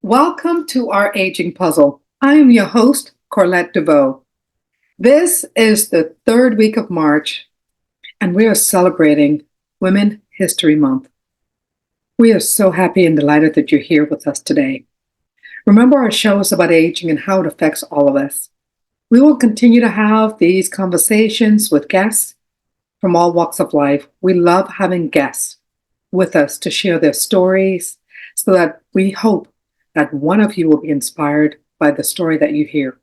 Welcome to our aging puzzle. I am your host, Corlette Deveaux. This is the third week of March, and we are celebrating Women History Month. We are so happy and delighted that you're here with us today. Remember, our show is about aging and how it affects all of us. We will continue to have these conversations with guests from all walks of life. We love having guests with us to share their stories so that we hope that one of you will be inspired by the story that you hear.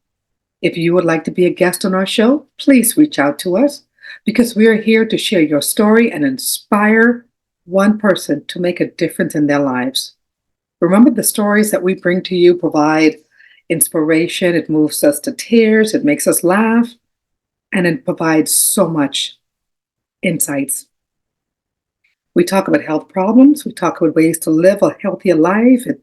If you would like to be a guest on our show, please reach out to us because we are here to share your story and inspire one person to make a difference in their lives. Remember, the stories that we bring to you provide inspiration. It moves us to tears. It makes us laugh. And it provides so much insights. We talk about health problems. We talk about ways to live a healthier life. And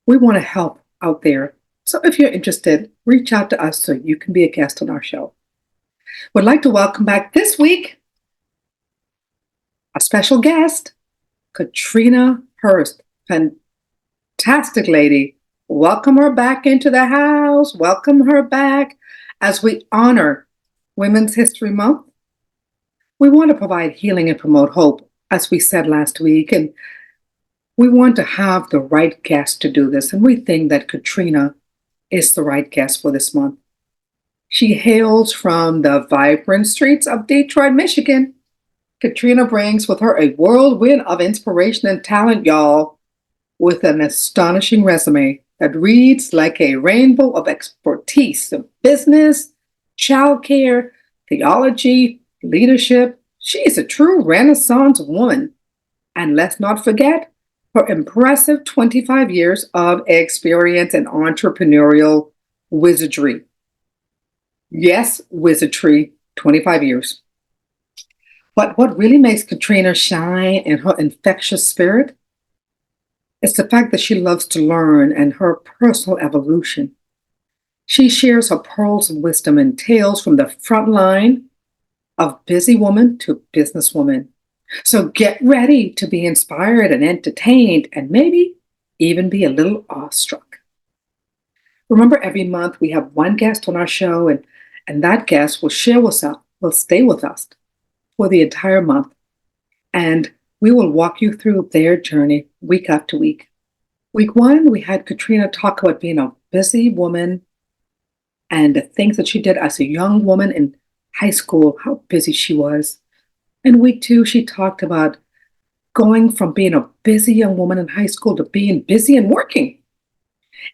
we want to help out there. So if you're interested, reach out to us so you can be a guest on our show. We'd like to welcome back this week a special guest, Catrina Hurst. Fantastic lady. Welcome her back into the house. Welcome her back as we honor Women's History Month. We want to provide healing and promote hope, as we said last week, and we want to have the right guest to do this, and we think that Catrina is the right guest for this month. She hails from the vibrant streets of Detroit, Michigan. Catrina brings with her a whirlwind of inspiration and talent, y'all, with an astonishing resume that reads like a rainbow of expertise in business, childcare, theology, leadership. She is a true Renaissance woman. And let's not forget her impressive 25 years of experience in entrepreneurial wizardry. Yes, wizardry, 25 years. But what really makes Catrina shine in her infectious spirit is the fact that she loves to learn and her personal evolution. She shares her pearls of wisdom and tales from the front line of busy woman to businesswoman. So get ready to be inspired and entertained and maybe even be a little awestruck. Remember, every month we have one guest on our show, and that guest will stay with us for the entire month. And we will walk you through their journey week after week. Week one, we had Catrina talk about being a busy woman and the things that she did as a young woman in high school, how busy she was. In week two, she talked about going from being a busy young woman in high school to being busy and working.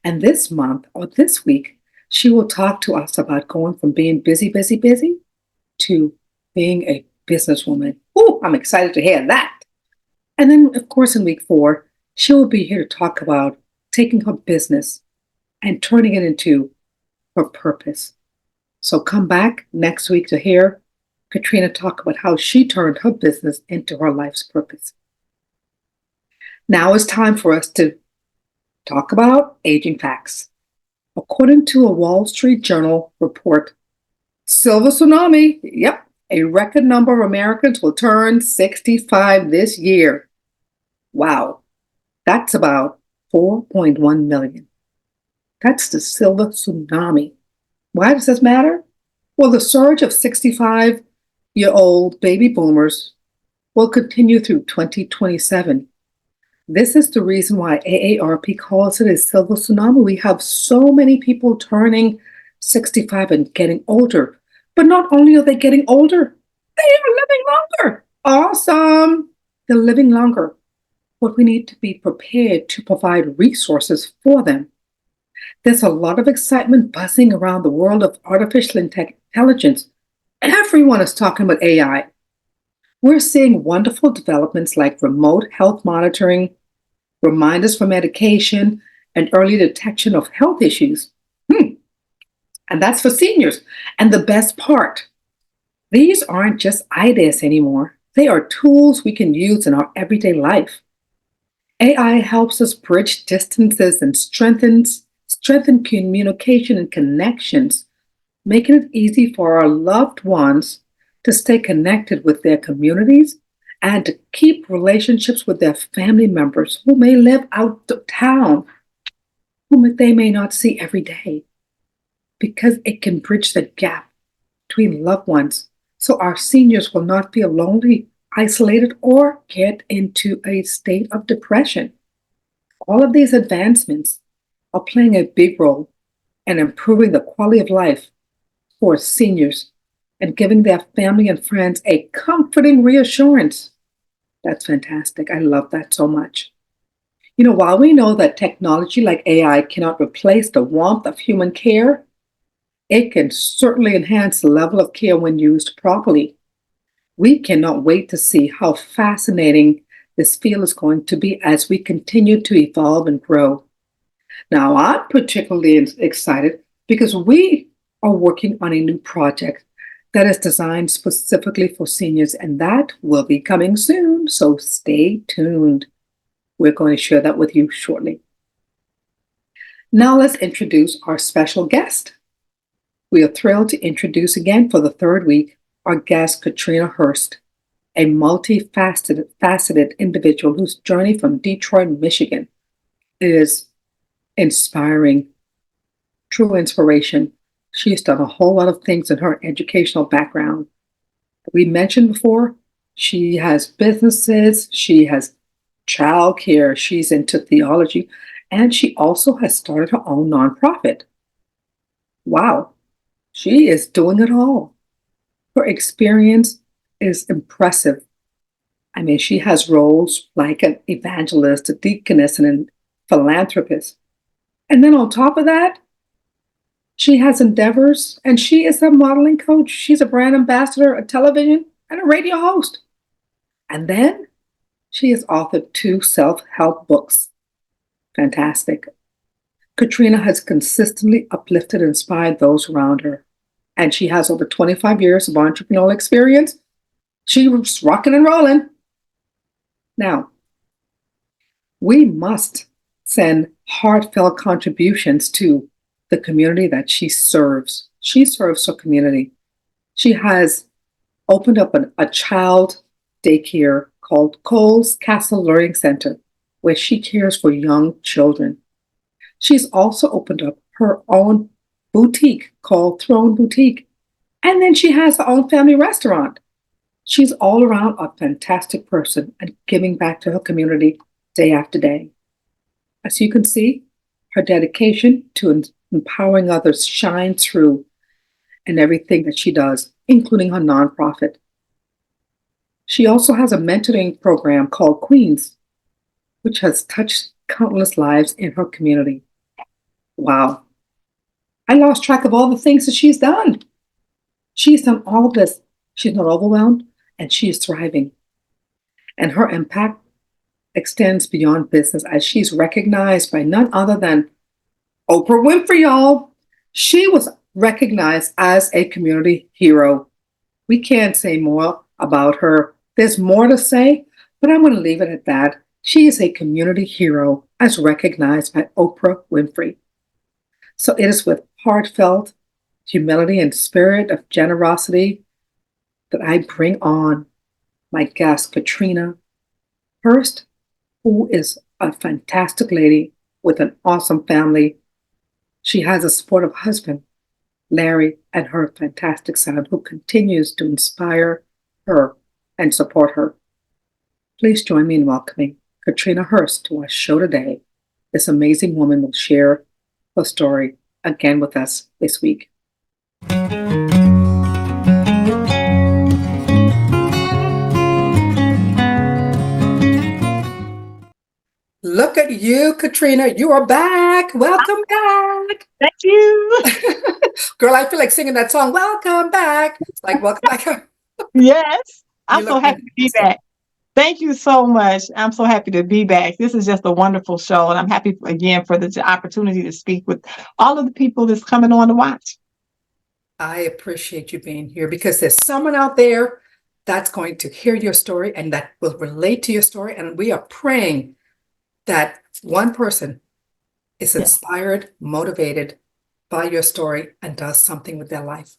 And this month, or this week, she will talk to us about going from being busy to being a businesswoman. Oh, I'm excited to hear that. And then, of course, in week four, she will be here to talk about taking her business and turning it into her purpose. So come back next week to hear Catrina talk about how she turned her business into her life's purpose. Now it's time for us to talk about aging facts. According to a Wall Street Journal report, silver tsunami, a record number of Americans will turn 65 this year. Wow, that's about 4.1 million. That's the silver tsunami. Why does this matter? Well, the surge of 65-year-old baby boomers will continue through 2027. This is the reason why AARP calls it a silver tsunami. We have so many people turning 65 and getting older. But not only are they getting older, they are living longer. Awesome. They're living longer. But we need to be prepared to provide resources for them. There's a lot of excitement buzzing around the world of artificial intelligence. Everyone is talking about AI. We're seeing wonderful developments like remote health monitoring, reminders for medication, and early detection of health issues. And that's for seniors. And the best part, these aren't just ideas anymore. They are tools we can use in our everyday life. AI helps us bridge distances and strengthen communication and connections, making it easy for our loved ones to stay connected with their communities and to keep relationships with their family members who may live out of town. whom they may not see every day, because it can bridge the gap between loved ones so our seniors will not feel lonely, isolated, or get into a state of depression. All of these advancements are playing a big role in improving the quality of life for seniors and giving their family and friends a comforting reassurance. That's fantastic. I love that so much. While we know that technology like AI cannot replace the warmth of human care, it can certainly enhance the level of care when used properly. We cannot wait to see how fascinating this field is going to be as we continue to evolve and grow. Now, I'm particularly excited because we are working on a new project that is designed specifically for seniors, and that will be coming soon, so stay tuned. We're going to share that with you shortly. Now let's introduce our special guest. We are thrilled to introduce again for the third week our guest, Catrina Hurst, a multifaceted individual whose journey from Detroit, Michigan is inspiring, true inspiration. She has done a whole lot of things in her educational background. We mentioned before, she has businesses, she has childcare, she's into theology, and she also has started her own nonprofit. Wow, she is doing it all. Her experience is impressive. I mean, she has roles like an evangelist, a deaconess, and a philanthropist. And then on top of that, she has endeavors, and she is a modeling coach. She's a brand ambassador, a television, and a radio host. And then she has authored 2 self-help books. Fantastic. Catrina has consistently uplifted and inspired those around her. And she has over 25 years of entrepreneurial experience. She was rocking and rolling. Now, we must send heartfelt contributions to the community that she serves. She serves her community. She has opened up a child daycare called Cole's Castle Learning Center, where she cares for young children. She's also opened up her own boutique called Throne Boutique. And then she has her own family restaurant. She's all around a fantastic person and giving back to her community day after day. As you can see, her dedication to empowering others shines through in everything that she does, including her nonprofit. She also has a mentoring program called Queens, which has touched countless lives in her community. Wow. I lost track of all the things that she's done. She's done all of this. She's not overwhelmed, and she is thriving. And her impact extends beyond business as she's recognized by none other than Oprah Winfrey, y'all. She was recognized as a community hero. We can't say more about her. There's more to say, but I'm going to leave it at that. She is a community hero as recognized by Oprah Winfrey. So it is with heartfelt humility and spirit of generosity that I bring on my guest, Catrina Hurst, who is a fantastic lady with an awesome family. She has a supportive husband, Larry, and her fantastic son, who continues to inspire her and support her. Please join me in welcoming Catrina Hurst to our show today. This amazing woman will share her story again with us this week. Look at you, Catrina. You are back. Welcome back. Thank you. Girl, I feel like singing that song. Welcome back. It's like, welcome back. Yes. I'm so happy to be back. Thank you so much. I'm so happy to be back. This is just a wonderful show, and I'm happy again for the opportunity to speak with all of the people that's coming on to watch. I appreciate you being here because there's someone out there that's going to hear your story and that will relate to your story. And we are praying that one person is inspired, motivated by your story and does something with their life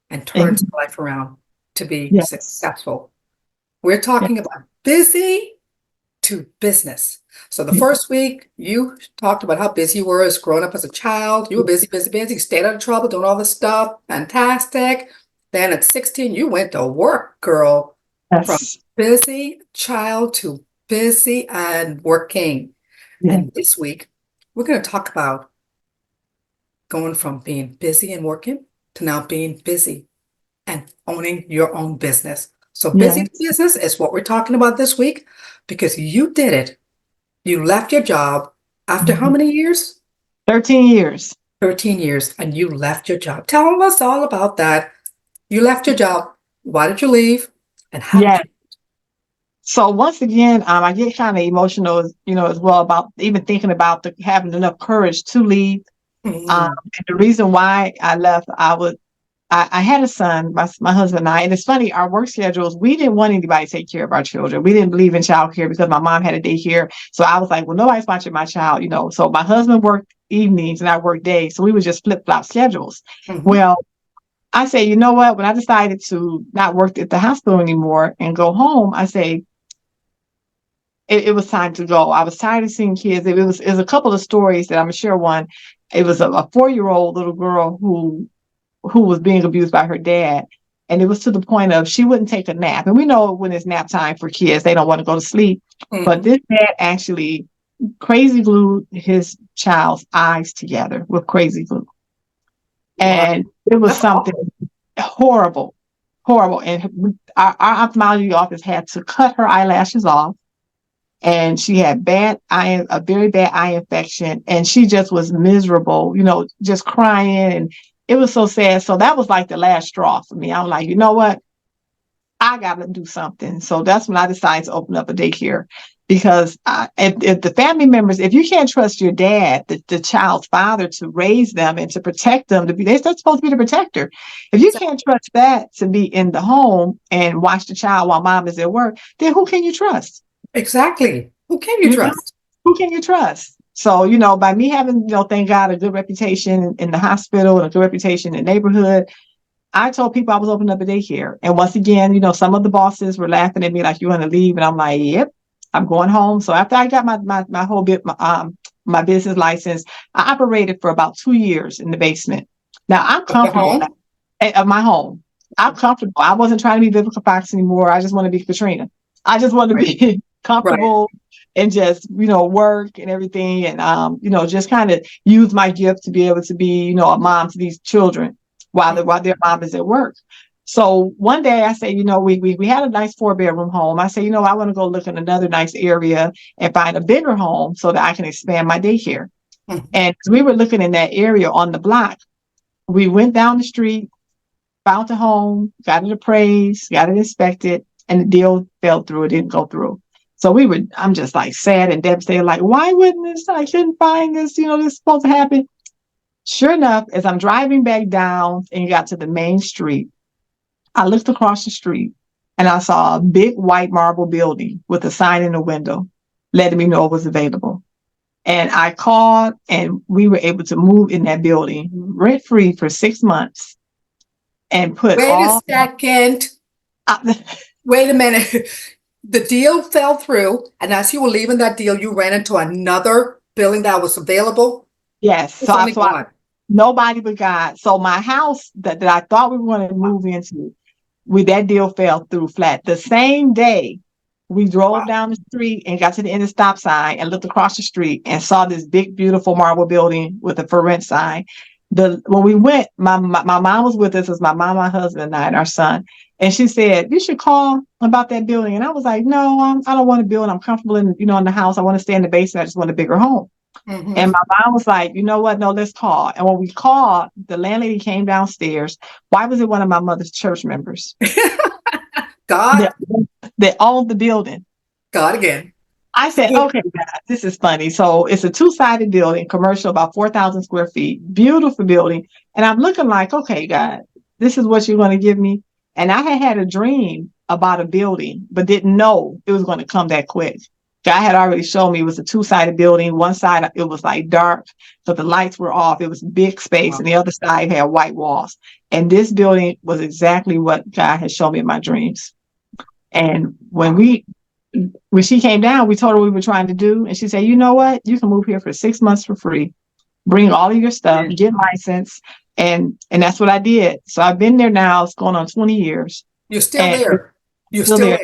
and turns their life around to be successful. We're talking about busy to business. So the first week, you talked about how busy you were as growing up as a child. You were busy, busy, busy. Stayed out of trouble, doing all this stuff. Fantastic. Then at 16, you went to work, girl. From Yes. busy child to busy and working. Yeah. And this week, we're going to talk about going from being busy and working to now being busy and owning your own business. So busy Yes. business is what we're talking about this week because you did it. You left your job after how many years? 13 years. 13 years, and you left your job. Tell us all about that. You left your job. Why did you leave? And how did Yes. you? So once again, I get kind of emotional, as well about even thinking about having enough courage to leave. Mhm. And the reason why I left, I had a son, my husband and I, and it's funny, our work schedules, we didn't want anybody to take care of our children. We didn't believe in childcare because my mom had a daycare. So I was like, well, nobody's watching my child, So my husband worked evenings and I worked days. So we would just flip-flop schedules. Mhm. Well, I say, you know what? When I decided to not work at the hospital anymore and go home, I say, it was time to go. I was tired of seeing kids. It was a couple of stories that I'm gonna share one. It was a 4-year-old little girl who was being abused by her dad. And it was to the point of she wouldn't take a nap. And we know when it's nap time for kids, they don't want to go to sleep. But Mhm. this dad actually crazy glued his child's eyes together with crazy glue. Wow. And it was That's awful. something horrible, horrible. And our ophthalmology office had to cut her eyelashes off. And she had a very bad eye infection, and she just was miserable, just crying, and it was so sad. So that was like the last straw for me. I'm like, you know what? I got to do something. So that's when I decided to open up a daycare because if the family members, if you can't trust your dad, the child's father, to raise them and to protect them, they're supposed to be the protector. If you can't trust that to be in the home and watch the child while mom is at work, then who can you trust? Exactly. Who can you You know, trust? who can you trust? So, by me having, thank God, a good reputation in the hospital and a good reputation in the neighborhood, I told people I was opening up a daycare. And once again, some of the bosses were laughing at me like, you want to leave? And I'm like, yep, I'm going home. So after I got my whole bit, my business license, I operated for about 2 years in the basement. Now I'm Of the comfortable home? of my home. I'm comfortable. I wasn't trying to be Vivica Fox anymore. I just want to be Catrina. I just want to be Right. comfortable and just, work and everything. And, just kind of use my gift to be able to be, a mom to these children while their mom is at work. So one day I say, we had a nice 4-bedroom home. I say, I want to go look in another nice area and find a bigger home so that I can expand my daycare. Mhm. And we were looking in that area on the block. We went down the street, found a home, got it appraised, got it inspected, and the deal fell through. It didn't go through. So I'm just like sad and devastated. Like, why wouldn't this? I couldn't find this. This is supposed to happen. Sure enough, as I'm driving back down and got to the main street, I looked across the street and I saw a big white marble building with a sign in the window letting me know it was available. And I called and we were able to move in that building rent free for 6 months and put Wait a all. second. Wait a minute. The deal fell through, and as you were leaving that deal, you ran into another building that was available. Yes. It's only God. Nobody but God. So my house that I thought we were going to move into, that deal fell through flat. The same day, we drove down the street and got to the end of the stop sign and looked across the street and saw this big, beautiful marble building with a for rent sign. When we went, my mom was with us. It was my mom, my husband, and I, and our son. And she said, you should call about that building. And I was like, no, I don't want to build. I'm comfortable in the house. I want to stay in the basement. I just want a bigger home. Mhm. And my mom was like, you know what? No, let's call. And when we called, the landlady came downstairs. Why was it one of my mother's church members God, that owned the building? God again. I said, okay, God, this is funny. So it's a 2-sided building, commercial, about 4,000 square feet, beautiful building. And I'm looking like, okay, God, this is what you're going to give me. And I had a dream about a building, but didn't know it was going to come that quick. God had already shown me it was a 2-sided building. One side, it was like dark, so the lights were off. It was big space. Wow. And the other side had white walls. And this building was exactly what God had shown me in my dreams. And when we when she came down, we told her what we were trying to do. And she said, you know what? You can move here for 6 months for free. Bring all of your stuff, get licensed. And that's what I did. So I've been there now. It's going on 20 years. You're still there. You're still there.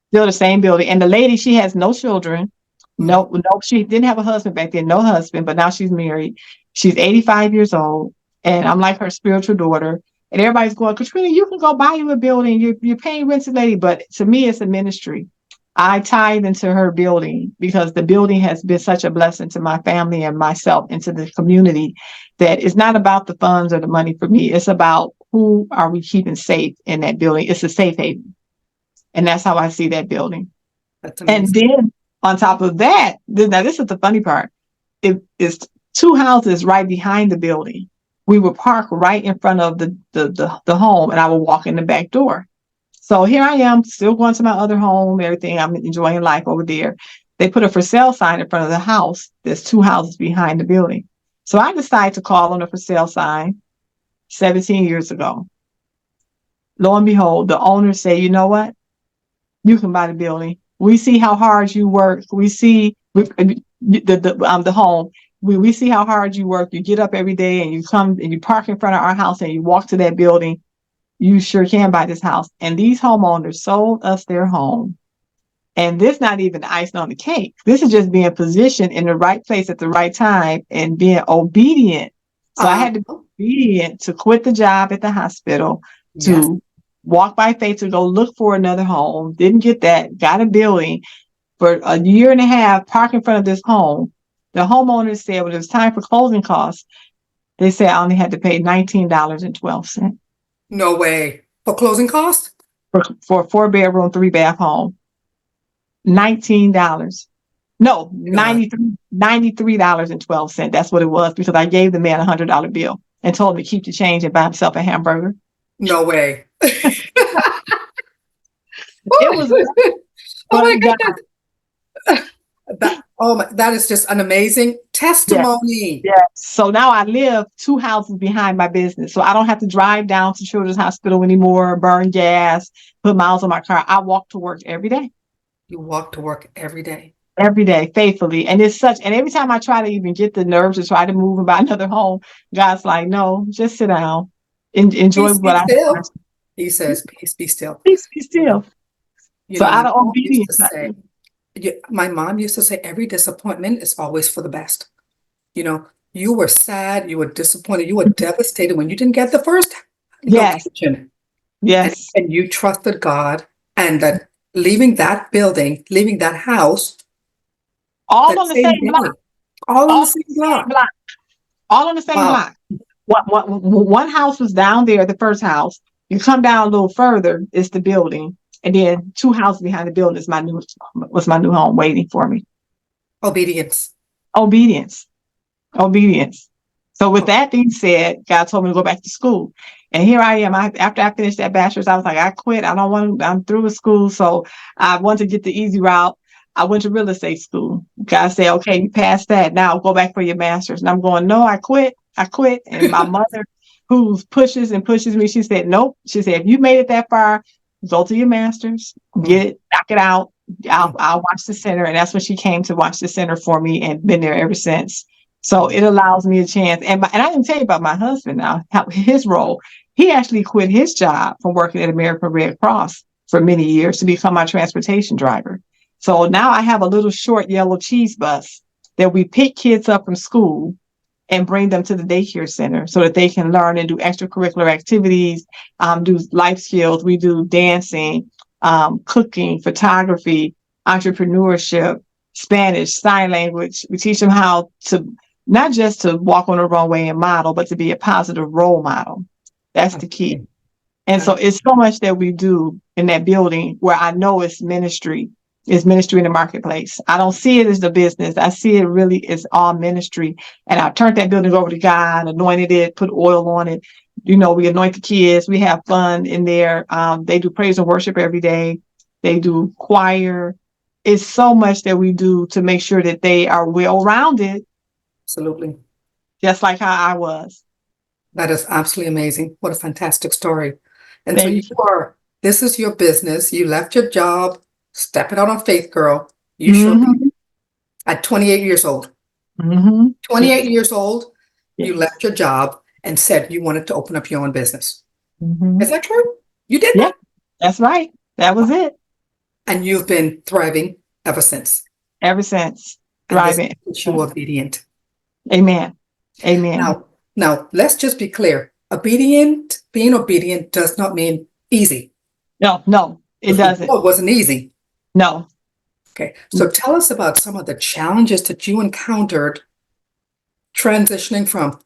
Still the same building. And the lady, she has no children. No, she didn't have a husband back then, no husband, but now she's married. She's 85 years old. And I'm like her spiritual daughter. And everybody's going, Catrina, you can go buy you a building. You're paying rent to lady. But to me, it's a ministry. I tithe into her building because the building has been such a blessing to my family and myself and to the community that it's not about the funds or the money for me. It's about who are we keeping safe in that building. It's a safe haven. And that's how I see that building. That's amazing. And then on top of that, now this is the funny part. It is 2 houses right behind the building. We would park right in front of the home, and I would walk in the back door. So here I am, still going to my other home, everything. I'm enjoying life over there. They put a for sale sign in front of the house. There's 2 houses behind the building. So I decided to call on a for sale sign 17 years ago. Lo and behold, the owners say, you know what? You can buy the building. We see how hard you work. We see the home. We see how hard you work. You get up every day and you come and you park in front of our house and you walk to that building. You sure can buy this house. And these homeowners sold us their home. And this not even icing on the cake. This is just being positioned in the right place at the right time and being obedient. So I had to be obedient to quit the job at the hospital, to walk by faith, to go look for another home. Didn't get that. Got a building for a year and a half, park in front of this home. The homeowners said when it was time for closing costs, they said I only had to pay $19.12. No way. For closing costs? For a 4-bedroom, 3-bath home. $19. No, $93.12. That's what it was, because I gave the man $100 bill and told him to keep the change and buy himself a hamburger. No way. It was oh my goodness. That is just an amazing testimony. Yeah. So now I live 2 houses behind my business. So I don't have to drive down to Children's Hospital anymore, burn gas, put miles on my car. I walk to work every day. You walk to work every day. Every day, faithfully. And and every time I try to even get the nerve to try to move and buy another home, God's like, no, just sit down. Enjoy what I do. He says, peace be still. Peace be still. So out of obedience. My mom used to say, every disappointment is always for the best. You know, you were sad, you were disappointed, you were devastated when you didn't get the first location. Yes. And you trusted God, and that leaving that building, leaving that house, all on the same block. All on the same block. All on the same block. One house was down there, the first house. You come down a little further, it's the building. And then 2 houses behind the building was my new home waiting for me. Obedience. So with that being said, God told me to go back to school. And here I am. After I finished that bachelor's, I was like, I quit. I'm through with school. So I wanted to get the easy route. I went to real estate school. God said, okay, you passed that. Now go back for your master's. And I'm going, no, I quit. And my mother, who pushes me, she said, nope. She said, if you made it that far, go to your master's, get it, knock it out. I'll watch the center. And that's when she came to watch the center for me and been there ever since. So it allows me a chance. And I didn't tell you about my husband now, his role. He actually quit his job from working at American Red Cross for many years to become my transportation driver. So now I have a little short yellow cheese bus that we pick kids up from school and bring them to the daycare center so that they can learn and do extracurricular activities, do life skills. We do dancing, cooking, photography, entrepreneurship, Spanish, sign language. We teach them how to, not just to walk on the runway and model, but to be a positive role model. That's the key. And so it's so much that we do in that building where I know it's ministry. Is ministry in the marketplace. I don't see it as the business. I see it really as all ministry. And I turned that building over to God, anointed it, put oil on it. You know, we anoint the kids. We have fun in there. They do praise and worship every day. They do choir. It's so much that we do to make sure that they are well-rounded. Absolutely. Just like how I was. That is absolutely amazing. What a fantastic story. And so this is your business. You left your job. Stepping out on faith, girl. You sure Mm-hmm. did. At 28 years old. Mm-hmm. 28 years old, you Yes. left your job and said you wanted to open up your own business. Mm-hmm. Is that true? You did Yeah, that? that's right. That was it. And you've been thriving ever since. Ever since. And this Thriving. makes you obedient. Amen. Amen. Now, let's just be clear. Being obedient does not mean easy. No, it doesn't. It wasn't easy. No. Okay, so tell us about some of the challenges that you encountered transitioning from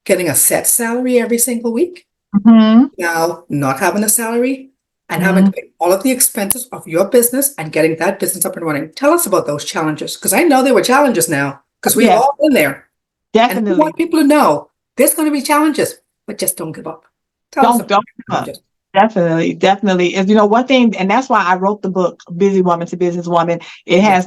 getting a set salary every single week, Mm-hmm. now not having a salary, and Mm-hmm. having to pay all of the expenses of your business and getting that business up and running. Tell us about those challenges, because I know there were challenges now, because we've Yeah, all been there. And we definitely. want people to know there's going to be challenges, but just don't give up. Tell us about Don't give up. challenges. Definitely. Is one thing, and that's why I wrote the book, Busy Woman to Businesswoman. It has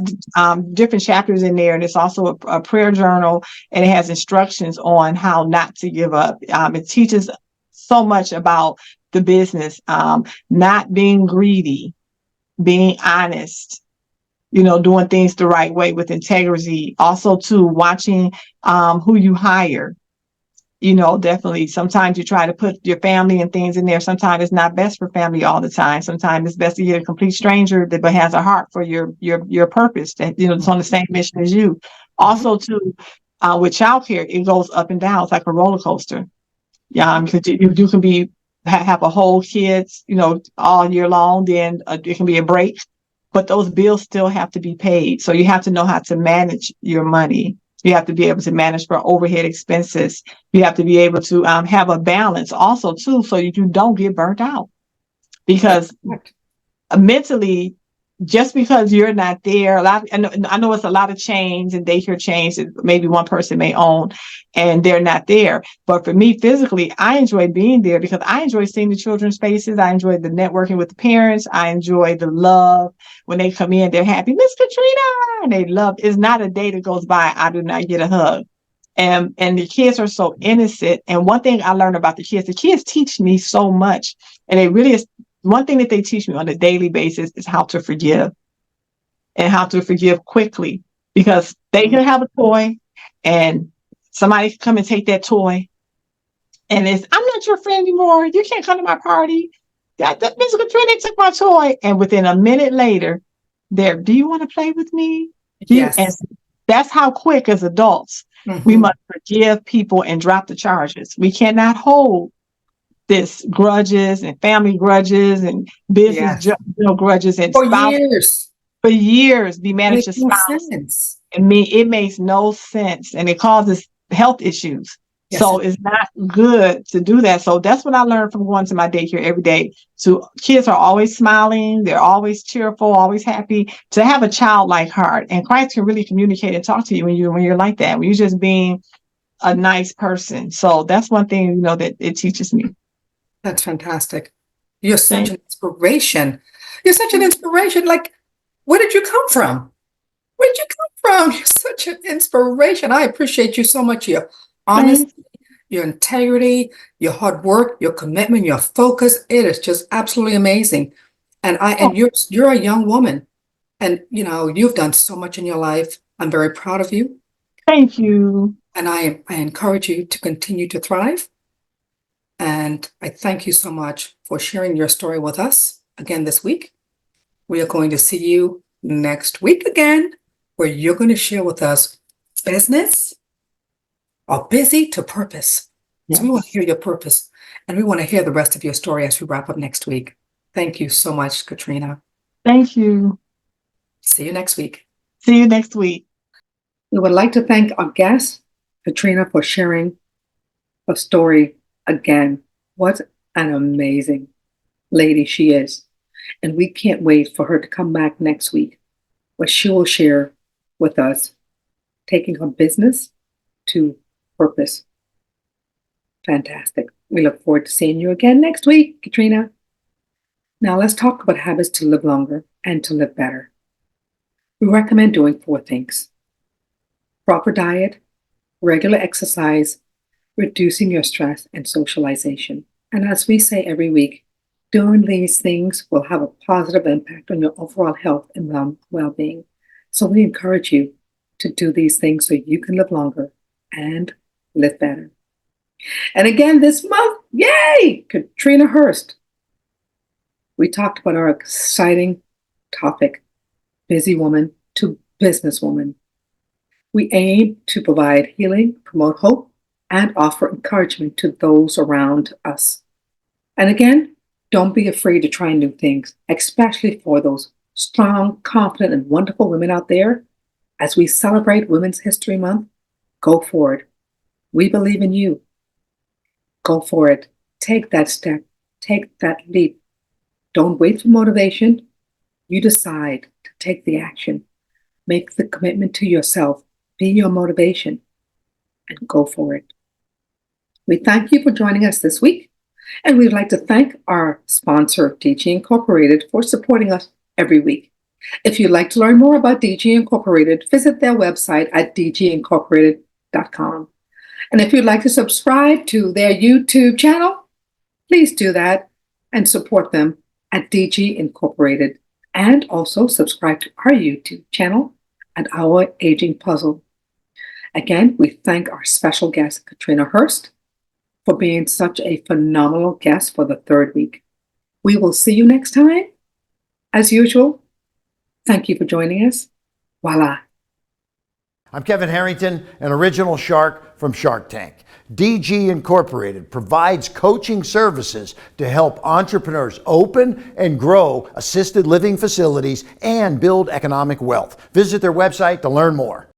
different chapters in there, and it's also a prayer journal, and it has instructions on how not to give up. It teaches so much about the business, not being greedy, being honest, doing things the right way with integrity. Also, too, watching who you hire. Definitely. Sometimes you try to put your family and things in there. Sometimes it's not best for family all the time. Sometimes it's best to get a complete stranger that but has a heart for your purpose. That it's on the same mission as you. Also, too, with childcare, it goes up and down. It's like a roller coaster. Yeah, because you can have a whole kids, all year long. Then it can be a break, but those bills still have to be paid. So you have to know how to manage your money. You have to be able to manage for overhead expenses. You have to be able to have a balance also too, so you don't get burnt out. Because mentally, just because you're not there, I know it's a lot of chains and daycare chains that maybe one person may own, and they're not there. But for me, physically, I enjoy being there because I enjoy seeing the children's faces. I enjoy the networking with the parents. I enjoy the love when they come in. They're happy, Miss Catrina, and they love. It's not a day that goes by I do not get a hug. And the kids are so innocent. And one thing I learned about the kids teach me so much, and it really is. One thing that they teach me on a daily basis is how to forgive and how to forgive quickly, because they can have a toy and somebody can come and take that toy and I'm not your friend anymore. You can't come to my party. That Miss Katrina took my toy. And within a minute later, do you want to play with me? Yes. And that's how quick as adults, we must forgive people and drop the charges. We cannot hold this grudges and family grudges and business grudges and for years. For years, be managed to spouse. Sense. It makes no sense, and it causes health issues. Yes. So it's not good to do that. So that's what I learned from going to my daycare every day. So kids are always smiling, they're always cheerful, always happy. To have a childlike heart, and Christ can really communicate and talk to you when you're like that. When you're just being a nice person. So that's one thing that it teaches me. That's fantastic. You're such an inspiration. You're such an inspiration. Like, where did you come from? Where'd you come from? You're such an inspiration. I appreciate you so much. Your honesty, your integrity, your hard work, your commitment, your focus. It is just absolutely amazing. And you're a young woman, and you've done so much in your life. I'm very proud of you. Thank you. And I encourage you to continue to thrive. And I thank you so much for sharing your story with us again this week. We are going to see you next week again, where you're going to share with us business or busy to purpose. Yes. So we want to hear your purpose, and we want to hear the rest of your story as we wrap up next week. Thank you so much, Catrina. Thank you. See you next week. See you next week. We would like to thank our guest, Catrina, for sharing her story again. What an amazing lady she is. And we can't wait for her to come back next week, where she will share with us taking her business to purpose. Fantastic. We look forward to seeing you again next week, Catrina. Now let's talk about habits to live longer and to live better. We recommend doing 4 things: proper diet, regular exercise, reducing your stress, and socialization. And as we say every week, Doing these things will have a positive impact on your overall health and well-being. So we encourage you to do these things so you can live longer and live better. And again, this month, yay, Catrina Hurst. We talked about our exciting topic, busy woman to businesswoman. We aim to provide healing, promote hope, and offer encouragement to those around us. And again, don't be afraid to try new things, especially for those strong, confident, and wonderful women out there. As we celebrate Women's History Month, go for it. We believe in you. Go for it. Take that step. Take that leap. Don't wait for motivation. You decide to take the action. Make the commitment to yourself. Be your motivation and go for it. We thank you for joining us this week, and we'd like to thank our sponsor, DG Incorporated, for supporting us every week. If you'd like to learn more about DG Incorporated, visit their website at dgincorporated.com. And if you'd like to subscribe to their YouTube channel, please do that and support them at DG Incorporated. And also subscribe to our YouTube channel at Our Aging Puzzle. Again, we thank our special guest, Catrina Hurst, for being such a phenomenal guest for the third week. We will see you next time. As usual, thank you for joining us. Voila. I'm Kevin Harrington, an original shark from Shark Tank. DG Incorporated provides coaching services to help entrepreneurs open and grow assisted living facilities and build economic wealth. Visit their website to learn more.